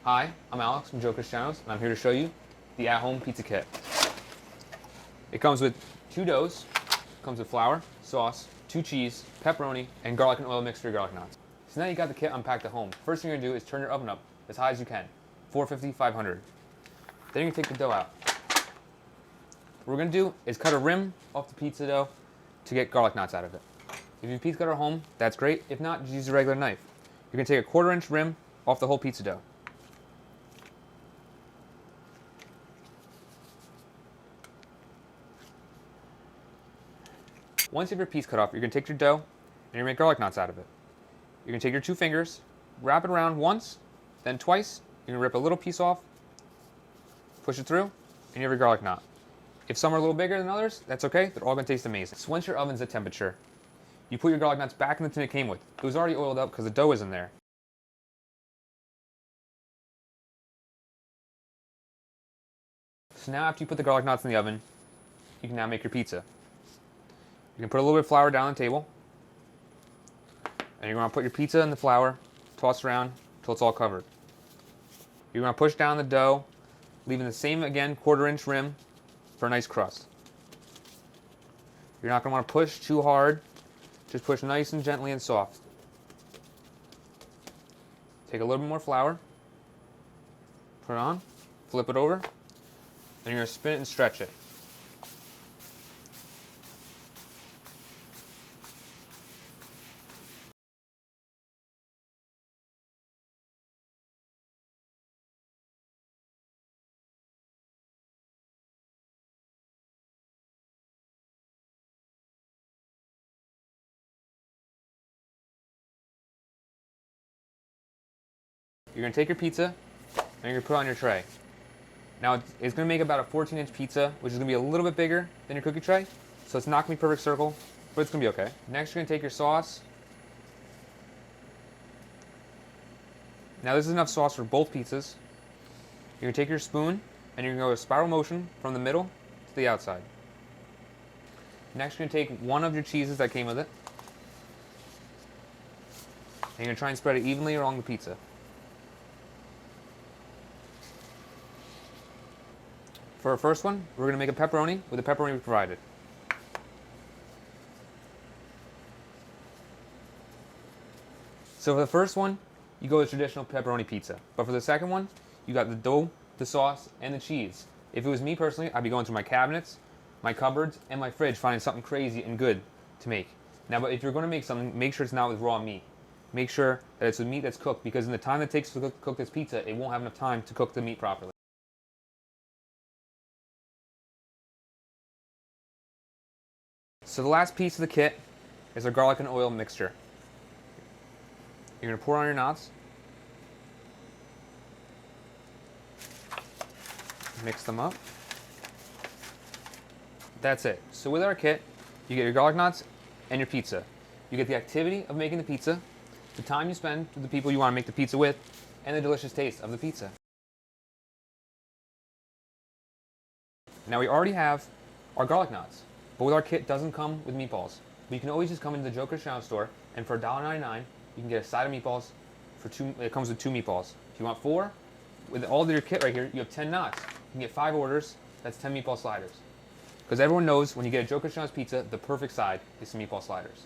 Hi, I'm Alex from Joker's Channels, and I'm here to show you the at-home pizza kit. It comes with 2 doughs, comes with flour, sauce, 2 cheese, pepperoni, and garlic and oil mixed for your garlic knots. So now you got the kit unpacked at home. First thing you're gonna do is turn your oven up as high as you can, 450, 500. Then you're gonna take the dough out. What we're gonna do is cut a rim off the pizza dough to get garlic knots out of it. If you have a pizza cutter at home, that's great. If not, just use a regular knife. You're gonna take a 1/4-inch rim off the whole pizza dough. Once you have your piece cut off, you're going to take your dough and you're going to make garlic knots out of it. You're going to take your 2 fingers, wrap it around once, then twice. You're going to rip a little piece off, push it through, and you have your garlic knot. If some are a little bigger than others, that's okay. They're all going to taste amazing. So once your oven's at temperature, you put your garlic knots back in the tin it came with. It was already oiled up because the dough is in there. So now after you put the garlic knots in the oven, you can now make your pizza. You can put a little bit of flour down on the table, and you're going to put your pizza in the flour, toss around until it's all covered. You're going to push down the dough, leaving the same, again, 1/4-inch rim for a nice crust. You're not going to want to push too hard, just push nice and gently and soft. Take a little bit more flour, put it on, flip it over, and you're going to spin it and stretch it. You're going to take your pizza and you're going to put it on your tray. Now it's going to make about a 14-inch pizza, which is going to be a little bit bigger than your cookie tray. So it's not going to be a perfect circle, but it's going to be okay. Next you're going to take your sauce. Now this is enough sauce for both pizzas. You're going to take your spoon and you're going to go a spiral motion from the middle to the outside. Next you're going to take one of your cheeses that came with it. And you're going to try and spread it evenly along the pizza. For our first one, we're going to make a pepperoni with the pepperoni we provided. So for the first one, you go with traditional pepperoni pizza. But for the second one, you got the dough, the sauce, and the cheese. If it was me personally, I'd be going through my cabinets, my cupboards, and my fridge finding something crazy and good to make. Now, but if you're going to make something, make sure it's not with raw meat. Make sure that it's with meat that's cooked, because in the time it takes to cook this pizza, it won't have enough time to cook the meat properly. So the last piece of the kit is our garlic and oil mixture. You're going to pour on your knots. Mix them up. That's it. So with our kit, you get your garlic knots and your pizza. You get the activity of making the pizza, the time you spend with the people you want to make the pizza with, and the delicious taste of the pizza. Now we already have our garlic knots. But with our kit, it doesn't come with meatballs. But you can always just come into the Joker's Channel store, and for $1.99, you can get a side of meatballs for 2. It comes with 2 meatballs. If you want 4, with all of your kit right here, you have 10 knots. You can get 5 orders. That's 10 meatball sliders. Because everyone knows when you get a Joker's Channel pizza, the perfect side is some meatball sliders.